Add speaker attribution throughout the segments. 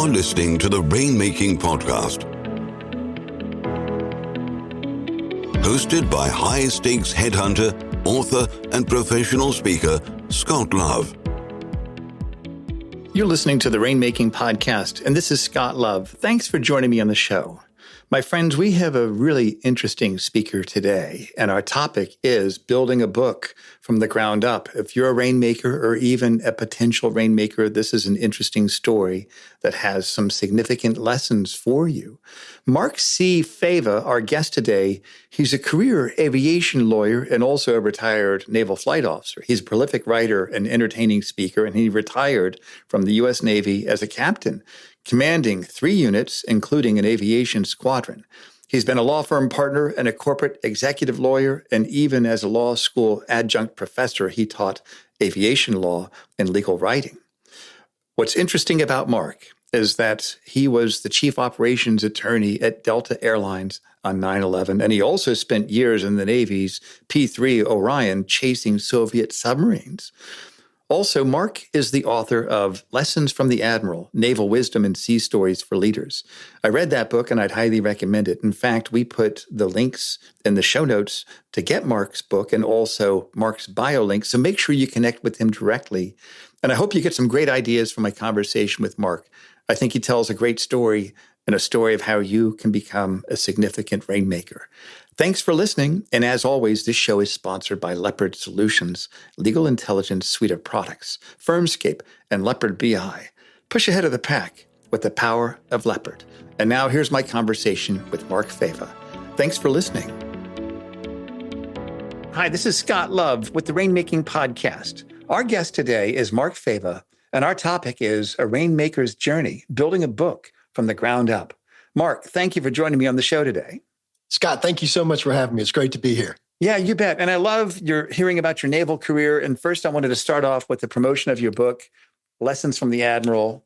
Speaker 1: You're listening to the Rainmaking Podcast, hosted by high-stakes headhunter, author, and professional speaker, Scott Love.
Speaker 2: You're listening to the Rainmaking Podcast, and this is Scott Love. Thanks for joining me on the show. My friends, we have a really interesting speaker today, and our topic is building a book from the ground up. If you're a rainmaker or even a potential rainmaker, this is an interesting story that has some significant lessons for you. Mark C. Fava, our guest today, he's a career aviation lawyer and also a retired naval flight officer. He's a prolific writer and entertaining speaker, and he retired from the U.S. Navy as a captain, commanding 3 units, including an aviation squadron. He's been a law firm partner and a corporate executive lawyer, and even as a law school adjunct professor, he taught aviation law and legal writing. What's interesting about Mark is that he was the chief operations attorney at Delta Airlines on 9/11, and he also spent years in the Navy's P-3 Orion chasing Soviet submarines. Also, Mark is the author of Lessons from the Admiral, Naval Wisdom and Sea Stories for Leaders. I read that book and I'd highly recommend it. In fact, we put the links in the show notes to get Mark's book and also Mark's bio link, so make sure you connect with him directly. And I hope you get some great ideas from my conversation with Mark. I think he tells a great story and a story of how you can become a significant rainmaker. Thanks for listening. And as always, this show is sponsored by Leopard Solutions, legal intelligence suite of products, Firmscape, and Leopard BI. Push ahead of the pack with the power of Leopard. And now here's my conversation with Mark Fava. Thanks for listening. Hi, this is Scott Love with the Rainmaking Podcast. Our guest today is Mark Fava, and our topic is A Rainmaker's Journey, building a book from the ground up. Mark, thank you for joining me on the show today.
Speaker 3: Scott, thank you so much for having me. It's great to be here.
Speaker 2: Yeah, you bet. And I love your hearing about your naval career. And first, I wanted to start off with the promotion of your book, Lessons from the Admiral,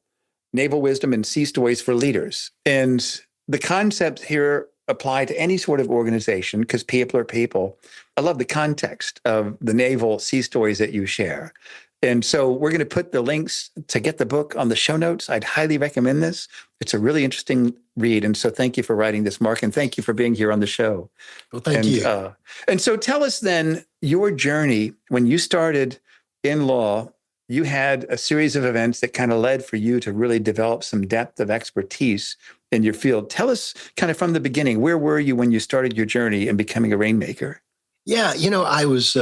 Speaker 2: Naval Wisdom and Sea Stories for Leaders. And the concepts here apply to any sort of organization because people are people. I love the context of the naval sea stories that you share. And so we're going to put the links to get the book on the show notes. I'd highly recommend this. It's a really interesting read. And so thank you for writing this, Mark, and thank you for being here on the show.
Speaker 3: Well, thank you.
Speaker 2: And so tell us then your journey. When you started in law, you had a series of events that kind of led for you to really develop some depth of expertise in your field. Tell us kind of from the beginning, where were you when you started your journey in becoming a rainmaker?
Speaker 3: Yeah, I was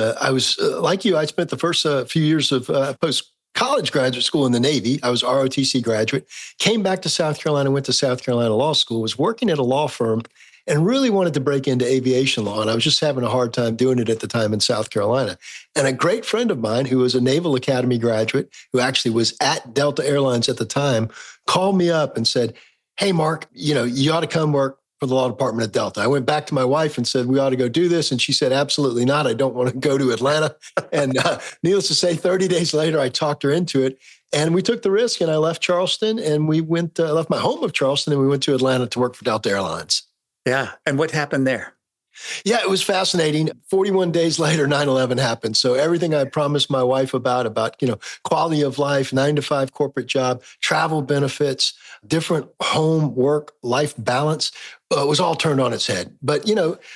Speaker 3: like you. I spent the first few years of post-college graduate school in the Navy. I was ROTC graduate, came back to South Carolina, went to South Carolina Law School, was working at a law firm, and really wanted to break into aviation law. And I was just having a hard time doing it at the time in South Carolina. And a great friend of mine who was a Naval Academy graduate, who actually was at Delta Airlines at the time, called me up and said, "Hey, Mark, you ought to come work for the law department at Delta." I went back to my wife and said, "We ought to go do this." And she said, "Absolutely not. I don't want to go to Atlanta." And needless to say, 30 days later, I talked her into it. And we took the risk and I left Charleston and we left my home of Charleston and we went to Atlanta to work for Delta Airlines.
Speaker 2: Yeah. And what happened there?
Speaker 3: Yeah, it was fascinating. 41 days later, 9/11 happened. So everything I promised my wife about, quality of life, 9-to-5 corporate job, travel benefits, different home, work, life balance, was all turned on its head. But,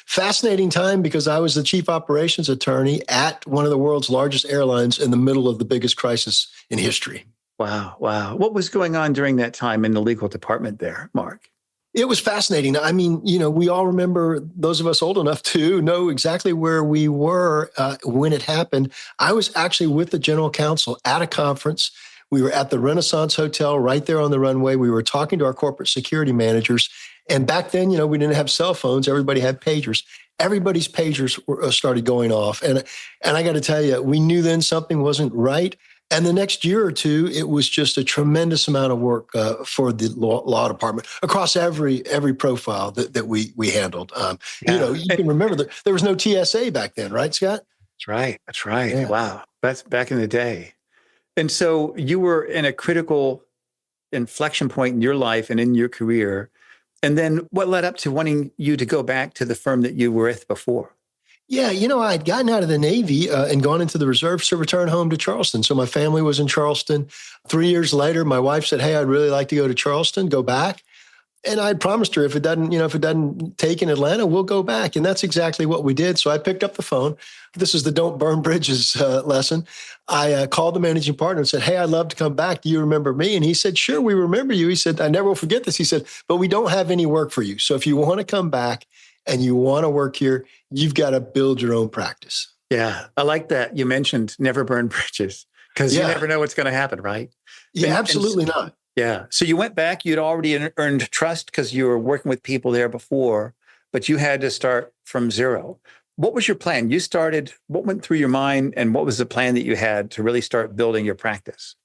Speaker 3: fascinating time because I was the chief operations attorney at one of the world's largest airlines in the middle of the biggest crisis in history.
Speaker 2: Wow. What was going on during that time in the legal department there, Mark?
Speaker 3: It was fascinating. I mean, we all remember, those of us old enough to know exactly where we were when it happened. I was actually with the general counsel at a conference. We were at the Renaissance Hotel right there on the runway. We were talking to our corporate security managers. And back then, we didn't have cell phones. Everybody had pagers. Everybody's pagers started going off. And I got to tell you, we knew then something wasn't right. And the next year or two, it was just a tremendous amount of work for the law department across every profile that we handled. You can remember that there was no TSA back then, right, Scott?
Speaker 2: That's right.
Speaker 3: Yeah.
Speaker 2: Wow. That's back in the day. And so you were in a critical inflection point in your life and in your career. And then what led up to wanting you to go back to the firm that you were with before?
Speaker 3: Yeah, I'd gotten out of the Navy and gone into the reserves to return home to Charleston. So my family was in Charleston. 3 years later, my wife said, "Hey, I'd really like to go to Charleston, go back." And I promised her if it doesn't take in Atlanta, we'll go back. And that's exactly what we did. So I picked up the phone. This is the don't burn bridges lesson. I called the managing partner and said, "Hey, I'd love to come back. Do you remember me?" And he said, "Sure, we remember you." He said, "I never will forget this." He said, "But we don't have any work for you. So if you want to come back and you want to work here, you've got to build your own practice."
Speaker 2: Yeah, I like that. You mentioned never burn bridges because you never know what's going to happen, right?
Speaker 3: Yeah, absolutely not.
Speaker 2: Yeah. So you went back, you'd already earned trust because you were working with people there before, but you had to start from zero. What was your plan? What went through your mind, and what was the plan that you had to really start building your practice?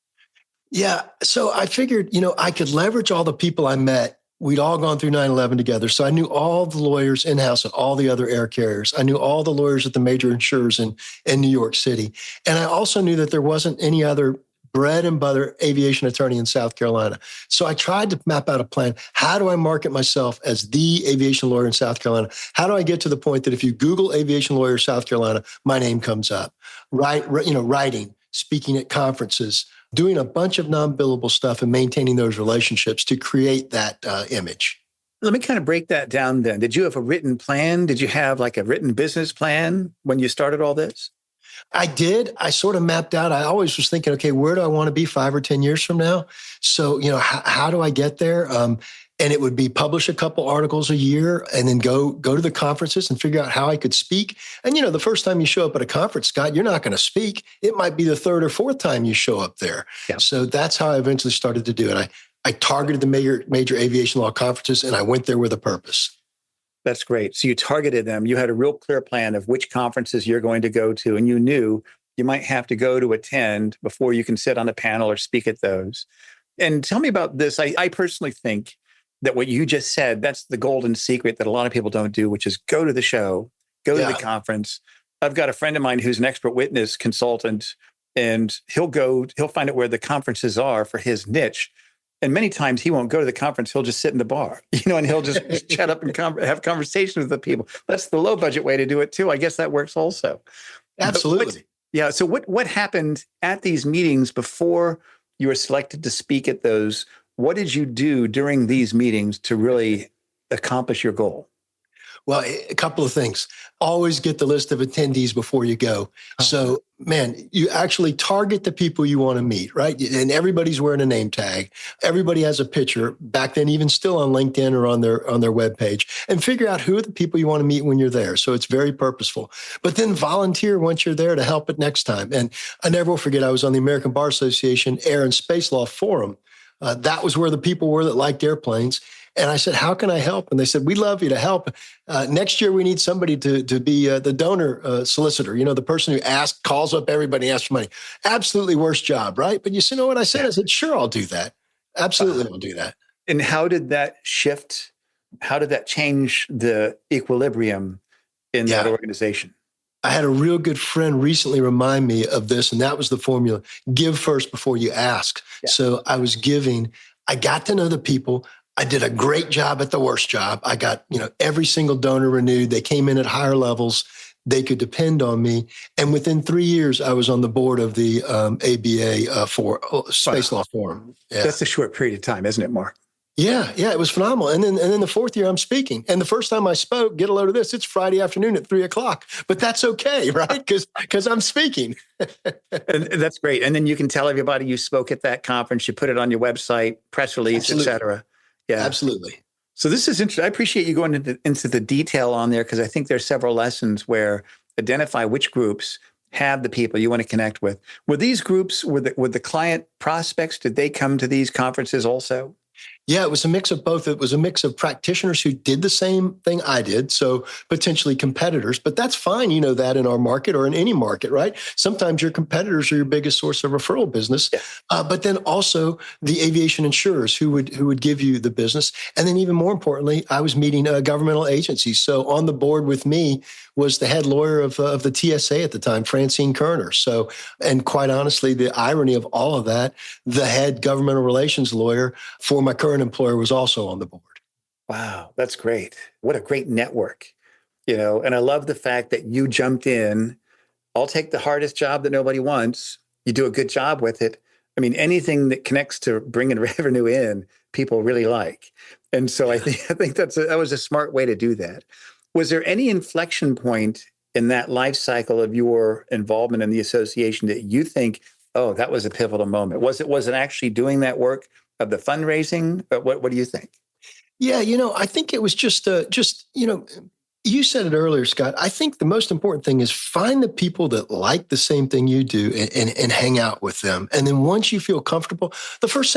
Speaker 3: Yeah. So I figured, I could leverage all the people I met. We'd all gone through 9/11 together. So I knew all the lawyers in-house at all the other air carriers. I knew all the lawyers at the major insurers in New York City. And I also knew that there wasn't any other bread and butter aviation attorney in South Carolina. So I tried to map out a plan. How do I market myself as the aviation lawyer in South Carolina? How do I get to the point that if you Google aviation lawyer South Carolina, my name comes up? Writing, speaking at conferences, doing a bunch of non-billable stuff and maintaining those relationships to create that image.
Speaker 2: Let me kind of break that down then. Did you have a written plan? Did you have like a written business plan when you started all this?
Speaker 3: I did. I sort of mapped out. I always was thinking, okay, where do I want to be 5 or 10 years from now? So, how do I get there? And it would be publish a couple articles a year and then go to the conferences and figure out how I could speak. And, the first time you show up at a conference, Scott, you're not going to speak. It might be the third or fourth time you show up there. Yeah. So that's how I eventually started to do it. I targeted the major aviation law conferences, and I went there with a purpose.
Speaker 2: That's great. So you targeted them. You had a real clear plan of which conferences you're going to go to, and you knew you might have to go to attend before you can sit on a panel or speak at those. And tell me about this. I personally think that what you just said, that's the golden secret that a lot of people don't do, which is go to the show, go to the conference. I've got a friend of mine who's an expert witness consultant, and he'll find out where the conferences are for his niche. And many times he won't go to the conference. He'll just sit in the bar, and he'll just chat up and have conversations with the people. That's the low budget way to do it too. I guess that works also.
Speaker 3: Absolutely.
Speaker 2: So what happened at these meetings before you were selected to speak at those? What did you do during these meetings to really accomplish your goal?
Speaker 3: Well, a couple of things. Always get the list of attendees before you go. Oh. So, man, you actually target the people you want to meet, right? And everybody's wearing a name tag. Everybody has a picture back then, even still on LinkedIn or on their webpage, and figure out who are the people you want to meet when you're there. So it's very purposeful. But then volunteer once you're there to help it next time. And I never will forget, I was on the American Bar Association Air and Space Law Forum. That was where the people were that liked airplanes. And I said, "How can I help?" And they said, "We'd love you to help. Next year, we need somebody to be the donor solicitor, the person who calls up everybody and asks for money." Absolutely worst job, right? But you know what I said? I said, "Sure, I'll do that. Absolutely, I'll do that."
Speaker 2: And how did that shift? How did that change the equilibrium in that organization?
Speaker 3: I had a real good friend recently remind me of this, and that was the formula: give first before you ask. Yeah. So I was giving. I got to know the people. I did a great job at the worst job. I got, every single donor renewed. They came in at higher levels. They could depend on me. And within 3 years, I was on the board of the ABA for Space Law Forum.
Speaker 2: Yeah. That's a short period of time, isn't it, Mark?
Speaker 3: Yeah, it was phenomenal. And then the fourth year I'm speaking. And the first time I spoke, get a load of this, it's Friday afternoon at 3:00. But that's okay, right? Because I'm speaking.
Speaker 2: And that's great. And then you can tell everybody you spoke at that conference, you put it on your website, press release, et cetera. Yeah,
Speaker 3: absolutely.
Speaker 2: So this is interesting. I appreciate you going into the detail on there, because I think there's several lessons where identify which groups have the people you want to connect with. Were these groups, were the client prospects, did they come to these conferences also?
Speaker 3: Yeah, it was a mix of both. It was a mix of practitioners who did the same thing I did, so potentially competitors, but that's fine. You know that in our market or in any market, right? Sometimes your competitors are your biggest source of referral business, but then also the aviation insurers who would give you the business. And then even more importantly, I was meeting governmental agencies. So on the board with me was the head lawyer of the TSA at the time, Francine Kerner. So, and quite honestly, the irony of all of that, the head governmental relations lawyer for my current employer was also on the board.
Speaker 2: Wow, that's great. What a great network. And I love the fact that you jumped in. I'll take the hardest job that nobody wants. You do a good job with it. I mean, anything that connects to bringing revenue in, people really like. And so I think that was a smart way to do that. Was there any inflection point in that life cycle of your involvement in the association that you think, oh, that was a pivotal moment? Was it actually doing that work of the fundraising? What do you think?
Speaker 3: Yeah, I think it was just, you said it earlier, Scott. I think the most important thing is find the people that like the same thing you do and hang out with them. And then once you feel comfortable, the first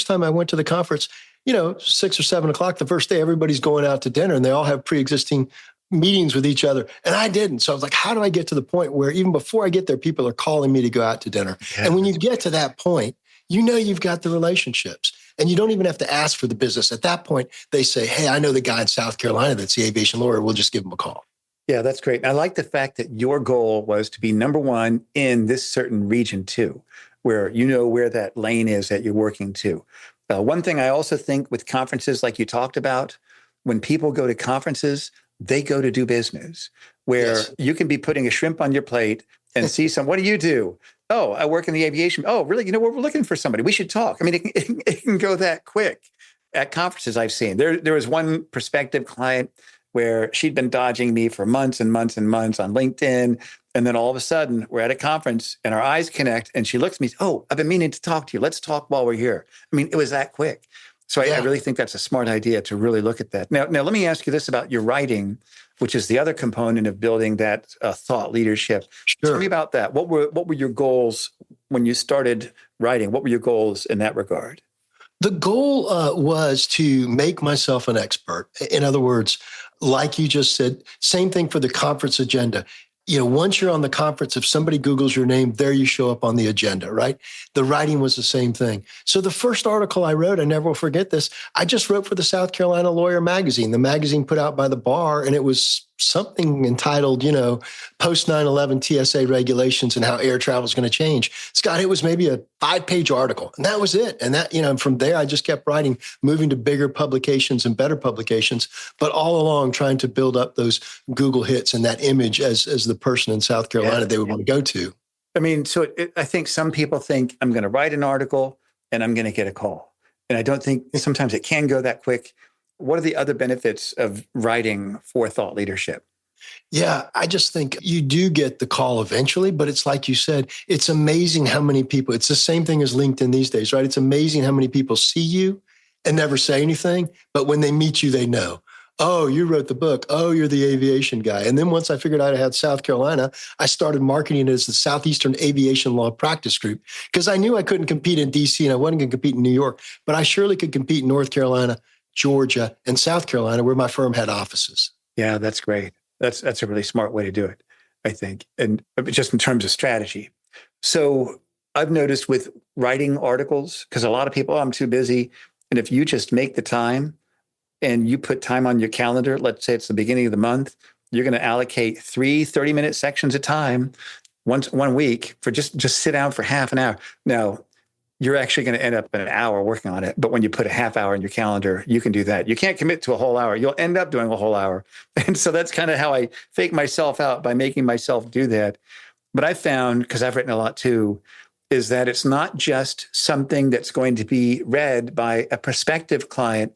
Speaker 3: time I went to the conference, 6 or 7 o'clock, the first day, everybody's going out to dinner and they all have pre-existing meetings with each other. And I didn't. So I was like, how do I get to the point where even before I get there, people are calling me to go out to dinner? Yeah. And when you get to that point, you've got the relationships. And you don't even have to ask for the business. At that point, they say, hey, I know the guy in South Carolina that's the aviation lawyer. We'll just give him a call.
Speaker 2: Yeah, that's great. I like the fact that your goal was to be number one in this certain region too, where you know where that lane is that you're working to. One thing I also think with conferences like you talked about, when people go to conferences, they go to do business, where you can be putting a shrimp on your plate and see what do you do? Oh, I work in the aviation. Oh, really? We're looking for somebody. We should talk. I mean, it can go that quick at conferences I've seen. There was one prospective client where she'd been dodging me for months and months and months on LinkedIn. And then all of a sudden we're at a conference and our eyes connect and she looks at me, oh, I've been meaning to talk to you. Let's talk while we're here. I mean, it was that quick. So I really think that's a smart idea to really look at that. Now, let me ask you this about your writing, which is the other component of building that thought leadership. Sure. Tell me about that. What were your goals when you started writing? What were your goals in that regard?
Speaker 3: The goal was to make myself an expert. In other words, like you just said, same thing for the conference agenda. Once you're on the conference, if somebody Googles your name, there you show up on the agenda, right? The writing was the same thing. So the first article I wrote, I never will forget this, I just wrote for the South Carolina Lawyer magazine, the magazine put out by the bar, and it was something entitled, post 9/11 TSA regulations and how air travel is going to change. Scott, it was maybe a 5-page article, and that was it. And that, from there, I just kept writing, moving to bigger publications and better publications, but all along trying to build up those Google hits and that image as the person in South Carolina they would want to go to.
Speaker 2: I mean, so I think some people think I'm going to write an article and I'm going to get a call. And I don't think sometimes it can go that quick. What are the other benefits of writing for thought leadership?
Speaker 3: Yeah, I just think you do get the call eventually, but it's like you said, it's amazing how many people, it's the same thing as LinkedIn these days, right? It's amazing how many people see you and never say anything, but when they meet you, they know. Oh, you wrote the book. Oh, you're the aviation guy. And then once I figured out I had South Carolina, I started marketing it as the Southeastern Aviation Law Practice Group because I knew I couldn't compete in DC and I wasn't going to compete in New York, but I surely could compete in North Carolina, Georgia, and South Carolina, where my firm had offices.
Speaker 2: Yeah, that's great. That's a really smart way to do it, I think. And just in terms of strategy. So I've noticed with writing articles, because a lot of people, I'm too busy. And if you just make the time and you put time on your calendar, let's say it's the beginning of the month, you're going to allocate 3 30-minute sections of time one week for just sit down for half an hour. Now, you're actually going to end up an hour working on it. But when you put a half hour in your calendar, you can do that. You can't commit to a whole hour. You'll end up doing a whole hour. And so that's kind of how I fake myself out by making myself do that. But I found, because I've written a lot too, is that it's not just something that's going to be read by a prospective client,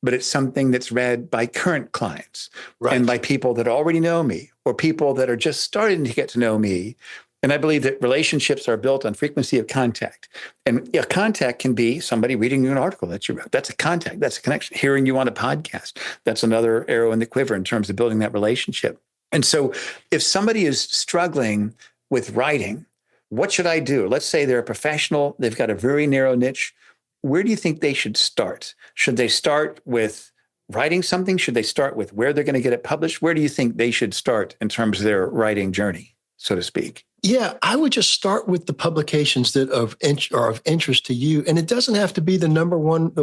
Speaker 2: but it's something that's read by current clients and by people that already know me or people that are just starting to get to know me. And I believe that relationships are built on frequency of contact. And a contact can be somebody reading you an article that you wrote. That's a contact. That's a connection. Hearing you on a podcast. That's another arrow in the quiver in terms of building that relationship. And so if somebody is struggling with writing, what should I do? Let's say they're a professional. They've got a very narrow niche. Where do you think they should start? Should they start with writing something? Should they start with where they're going to get it published? Where do you think they should start in terms of their writing journey, so to speak?
Speaker 3: Yeah, I would just start with the publications that are of interest to you. And it doesn't have to be the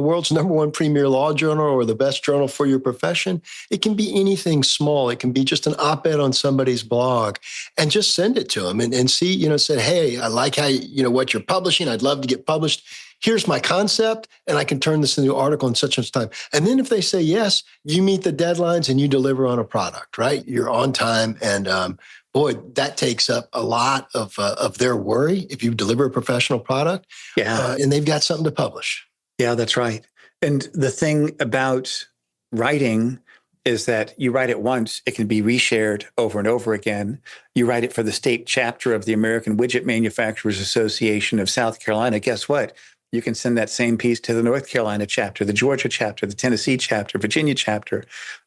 Speaker 3: world's number one premier law journal or the best journal for your profession. It can be anything small. It can be just an op-ed on somebody's blog and just send it to them and see, say, hey, I like how, what you're publishing. I'd love to get published. here's my concept, and I can turn this into an article in such and such time. And then if they say yes, you meet the deadlines and you deliver on a product, right? You're on time. And boy, that takes up a lot of their worry if you deliver a professional product.
Speaker 2: Yeah.
Speaker 3: And they've got something to publish.
Speaker 2: Yeah, that's right. And the thing about writing is that you write it once, it can be reshared over and over again. You write it for the state chapter of the American Widget Manufacturers Association of South Carolina. Guess what? You can send that same piece to the North Carolina chapter, the Georgia chapter, the Tennessee chapter, Virginia chapter.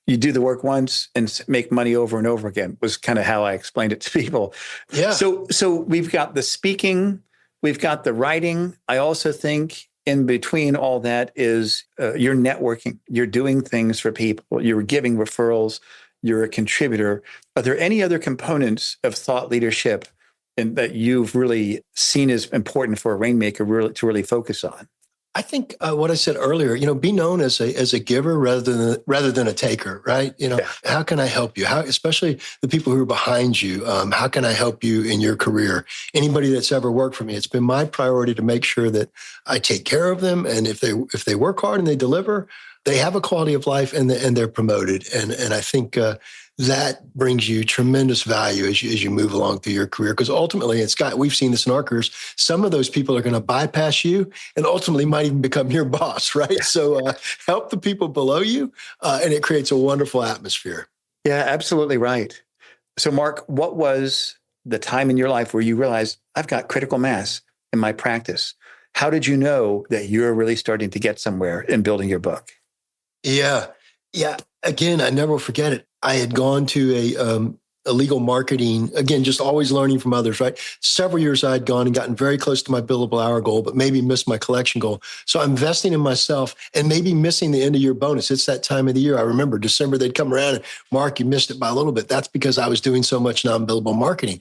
Speaker 2: You do the work once and make money over and over again, was kind of how I explained it to people.
Speaker 3: Yeah.
Speaker 2: So we've got the speaking, we've got the writing. I also think in between all that is you're networking. You're doing things for people. You're giving referrals. You're a contributor. Are there any other components of thought leadership that you've really seen as important for a rainmaker to really focus on?
Speaker 3: I think what I said earlier, be known as a giver rather than a taker, right? How can I help you? How, especially the people who are behind you, how can I help you in your career? Anybody that's ever worked for me, it's been my priority to make sure that I take care of them. And if they work hard and they deliver, they have a quality of life and they're promoted. And I think that brings you tremendous value as you move along through your career. Because ultimately, and Scott, we've seen this in our careers, some of those people are going to bypass you and ultimately might even become your boss, right? Yeah. So help the people below you, and it creates a wonderful atmosphere.
Speaker 2: Yeah, absolutely right. So Mark, what was the time in your life where you realized, I've got critical mass in my practice? How did you know that you're really starting to get somewhere in building your book?
Speaker 3: Yeah. Again, I never will forget it. I had gone to a legal marketing, again, just always learning from others, right? Several years I had gone and gotten very close to my billable hour goal, but maybe missed my collection goal. So I'm investing in myself and maybe missing the end of year bonus. It's that time of the year. I remember December, they'd come around and, Mark, you missed it by a little bit. That's because I was doing so much non-billable marketing.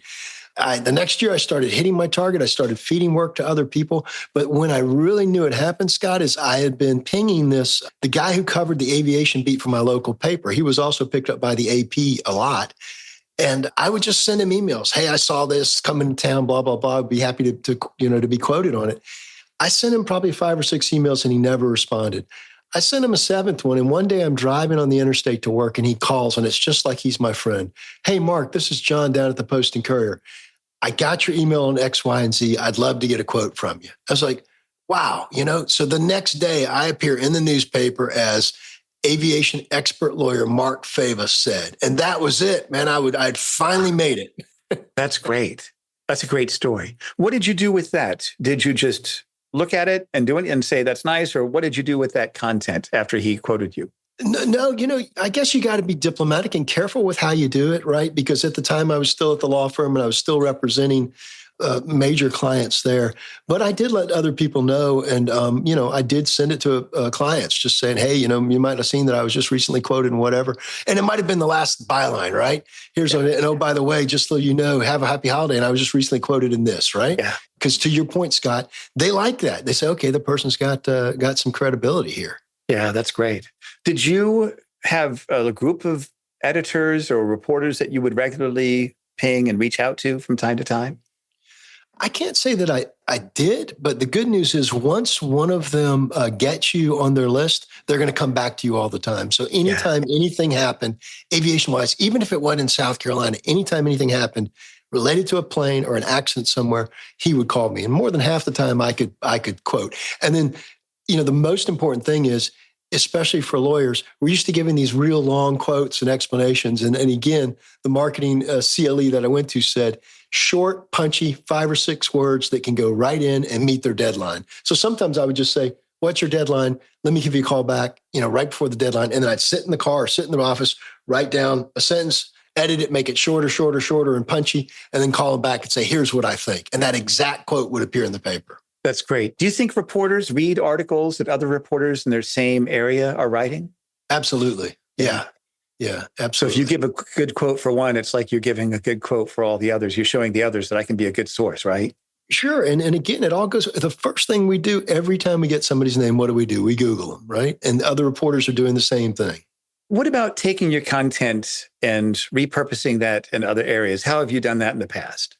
Speaker 3: The next year, I started hitting my target. I started feeding work to other people. But when I really knew it happened, Scott, is I had been pinging the guy who covered the aviation beat for my local paper. He was also picked up by the AP a lot. And I would just send him emails. Hey, I saw this coming to town, blah, blah, blah. I'd be happy to be quoted on it. I sent him probably 5 or 6 emails and he never responded. I sent him a 7th one. And one day I'm driving on the interstate to work and he calls and it's just like he's my friend. Hey, Mark, this is John down at the Post and Courier. I got your email on X, Y, and Z. I'd love to get a quote from you. I was like, wow, So the next day I appear in the newspaper as aviation expert lawyer Mark Fava said. And that was it, man. I'd finally made it.
Speaker 2: That's great. That's a great story. What did you do with that? Did you just look at it and do it and say, that's nice? Or what did you do with that content after he quoted you?
Speaker 3: No, I guess you got to be diplomatic and careful with how you do it, right? Because at the time I was still at the law firm and I was still representing major clients there. But I did let other people know. And, I did send it to clients just saying, hey, you might have seen that I was just recently quoted and whatever. And it might have been the last byline, right? And oh, by the way, just so you know, have a happy holiday. And I was just recently quoted in this, right?
Speaker 2: Yeah.
Speaker 3: Because to your point, Scott, they like that. They say, okay, the person's got some credibility here.
Speaker 2: Yeah, that's great. Did you have a group of editors or reporters that you would regularly ping and reach out to from time to time?
Speaker 3: I can't say that I did, but the good news is once one of them gets you on their list, they're going to come back to you all the time. So anytime anything happened, aviation-wise, even if it wasn't in South Carolina, anytime anything happened related to a plane or an accident somewhere, he would call me. And more than half the time I could quote. And then the most important thing is, especially for lawyers, we're used to giving these real long quotes and explanations. And again, the marketing CLE that I went to said, short, punchy, 5 or 6 words that can go right in and meet their deadline. So sometimes I would just say, what's your deadline? Let me give you a call back, right before the deadline. And then I'd sit in the car, sit in the office, write down a sentence, edit it, make it shorter, and punchy, and then call them back and say, here's what I think. And that exact quote would appear in the paper.
Speaker 2: That's great. Do you think reporters read articles that other reporters in their same area are writing?
Speaker 3: Absolutely. Yeah, absolutely.
Speaker 2: So if you give a good quote for one, it's like you're giving a good quote for all the others. You're showing the others that I can be a good source, right?
Speaker 3: Sure. And again, it all goes, the first thing we do every time we get somebody's name, what do? We Google them, right? And other reporters are doing the same thing.
Speaker 2: What about taking your content and repurposing that in other areas? How have you done that in the past?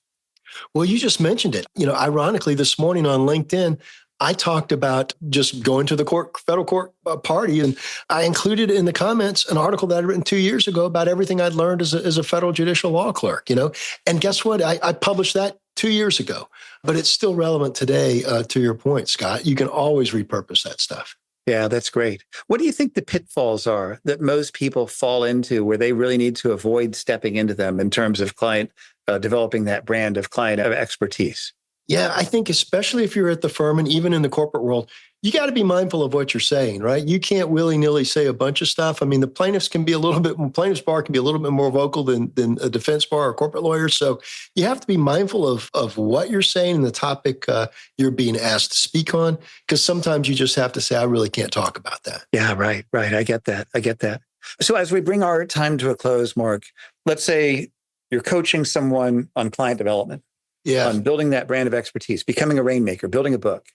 Speaker 3: Well, you just mentioned it. Ironically, this morning on LinkedIn, I talked about just going to the federal court party, and I included in the comments an article that I'd written 2 years ago about everything I'd learned as a federal judicial law clerk, And guess what? I published that 2 years ago, but it's still relevant today, to your point, Scott. You can always repurpose that stuff.
Speaker 2: Yeah, that's great. What do you think the pitfalls are that most people fall into where they really need to avoid stepping into them in terms of client, developing that brand of client of expertise?
Speaker 3: Yeah, I think especially if you're at the firm and even in the corporate world, you got to be mindful of what you're saying, right? You can't willy-nilly say a bunch of stuff. I mean, the plaintiffs bar can be a little bit more vocal than a defense bar or corporate lawyer. So you have to be mindful of what you're saying and the topic you're being asked to speak on, because sometimes you just have to say, I really can't talk about that.
Speaker 2: Yeah, right. I get that. So as we bring our time to a close, Mark, let's say you're coaching someone on client development.
Speaker 3: Yeah.
Speaker 2: On building that brand of expertise, becoming a rainmaker, building a book.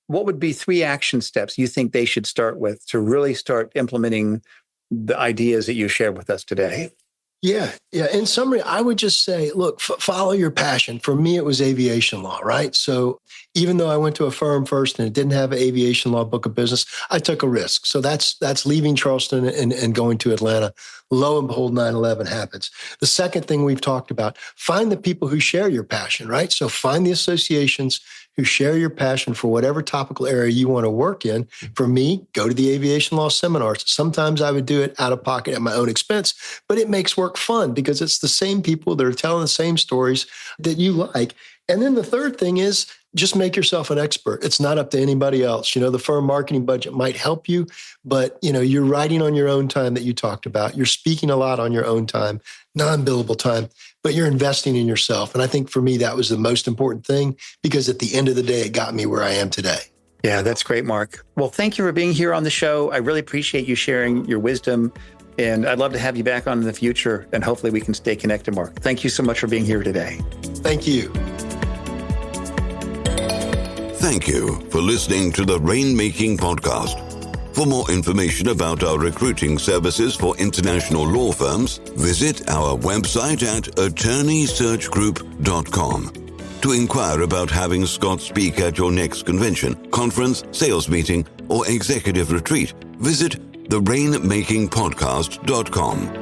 Speaker 2: What would be 3 action steps you think they should start with to really start implementing the ideas that you shared with us today?
Speaker 3: Yeah. In summary, I would just say, look, follow your passion. For me, it was aviation law, right? So even though I went to a firm first and it didn't have an aviation law book of business, I took a risk. So that's leaving Charleston and going to Atlanta. Lo and behold, 9/11 happens. The second thing we've talked about, find the people who share your passion, right? So find the associations who share your passion for whatever topical area you want to work in. For me, go to the aviation law seminars. Sometimes I would do it out of pocket at my own expense, but it makes work fun because it's the same people that are telling the same stories that you like. And then the third thing is just make yourself an expert. It's not up to anybody else. The firm marketing budget might help you, but you're writing on your own time that you talked about. You're speaking a lot on your own time, non-billable time, but you're investing in yourself. And I think for me, that was the most important thing because at the end of the day, it got me where I am today.
Speaker 2: Yeah, that's great, Mark. Well, thank you for being here on the show. I really appreciate you sharing your wisdom, and I'd love to have you back on in the future, and hopefully we can stay connected, Mark. Thank you so much for being here today.
Speaker 3: Thank you.
Speaker 1: Thank you for listening to the Rainmaking Podcast. For more information about our recruiting services for international law firms, visit our website at attorneysearchgroup.com. To inquire about having Scott speak at your next convention, conference, sales meeting, or executive retreat, visit therainmakingpodcast.com.